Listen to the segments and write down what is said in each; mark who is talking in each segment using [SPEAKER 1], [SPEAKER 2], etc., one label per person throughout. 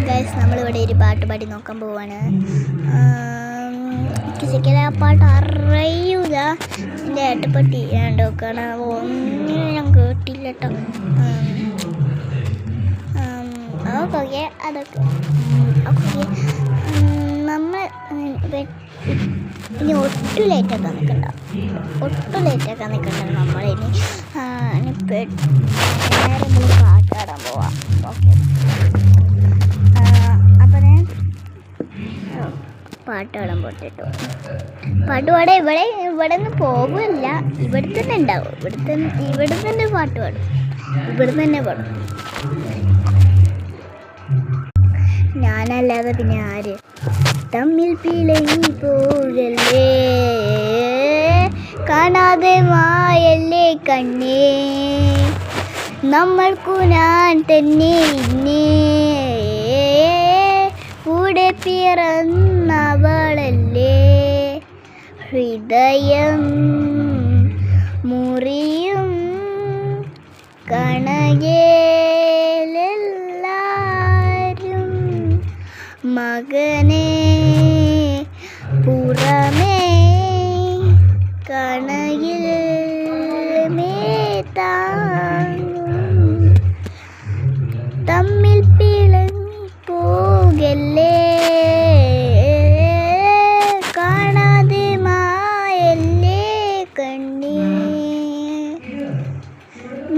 [SPEAKER 1] Guys നമ്മളിവിടെ ഒരു പാട്ട് പാടി നോക്കാൻ പോവാണ്. ശരിക്കും ആ പാട്ട് അറിയൂല. എൻ്റെ ഏട്ടപ്പട്ടി നോക്കണം ഒന്നിനും ഞാൻ കേട്ടില്ല കേട്ടോ. അതൊക്കെ നമ്മൾ ഇനി ഒട്ടും ലേറ്റാക്കാൻ നിൽക്കണ്ട, നമ്മളിനി നേരെ നമ്മൾ പാട്ടാടാൻ പോവാം. ഓക്കെ, അപ്പം ഞാൻ പാട്ടാടാൻ പോട്ടിട്ടു. പാട്ടുപാടെ ഇവിടെ നിന്ന് പോകില്ല, ഇവിടെ തന്നെ ഉണ്ടാവും. ഇവിടെ തന്നെ പാട്ട് പാടും, ഇവിടെ തന്നെ പാടും. ഞാനല്ലാതെ പിന്നെ ആര്? തമ്മിൽ പിളങ്ങി പോകല്ലേ, കാണാതെ മായല്ലേ കണ്ണേ, നമ്മൾക്കു ഞാൻ തന്നെ ഇന്നേ, കൂടെ പിറന്നവളല്ലേ, ഹൃദയം മുറിയും കണകേലെല്ലാരും, മകനെ പുറമേ കണയിൽ മേത്താങ്ങും, തമ്മിൽ പിളങ്ങി പോകല്ലേ, കാണാതെ മായല്ലേ കണ്ണേ,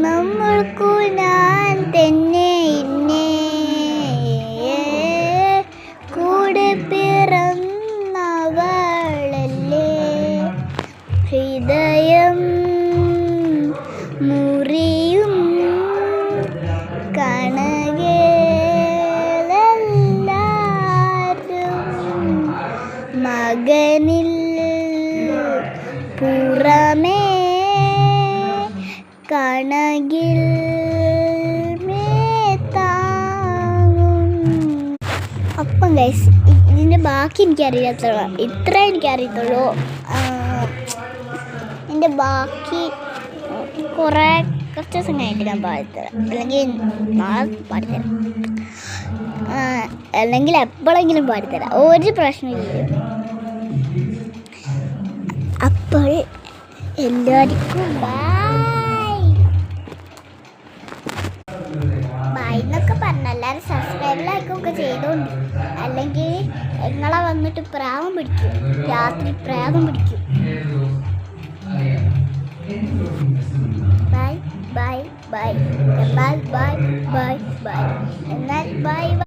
[SPEAKER 1] നമ്മൾക്കു ഞാൻ തന്നെ ഇന്നേ, കൂടെ പിറന്നവളല്ലേ, ഹൃദയം മുറിയും കണകേലെല്ലാരും, മകനിൽ പുറമേ കണകിൽ മേത്താങ്ങും. അപ്പം ഗൈസ് ഇതിൻ്റെ ബാക്കി എനിക്കറിയാത്തുള്ളൂ, ഇത്ര എനിക്കറിയത്തുള്ളൂ. എൻ്റെ ബാക്കി കുറച്ച് ദിവസം കഴിഞ്ഞിട്ട് ഞാൻ പാടിത്തരാം, അല്ലെങ്കിൽ നാളെ പാടിത്തരാം, അല്ലെങ്കിൽ എപ്പോഴെങ്കിലും പാടിത്തരാം, ഒരു പ്രശ്നമില്ല. അപ്പോൾ എല്ലാവർക്കും ബൈ എന്നൊക്കെ പറഞ്ഞ എല്ലാവരും സബ്സ്ക്രൈബ് ലൈക്കൊക്കെ ചെയ്തോണ്ട്, അല്ലെങ്കിൽ നിങ്ങളെ വന്നിട്ട് പ്രാവം പിടിക്കും, രാത്രി പ്രാവം പിടിക്കും. Bye bye bye bye bye bye bye എന്നാൽ ബൈ.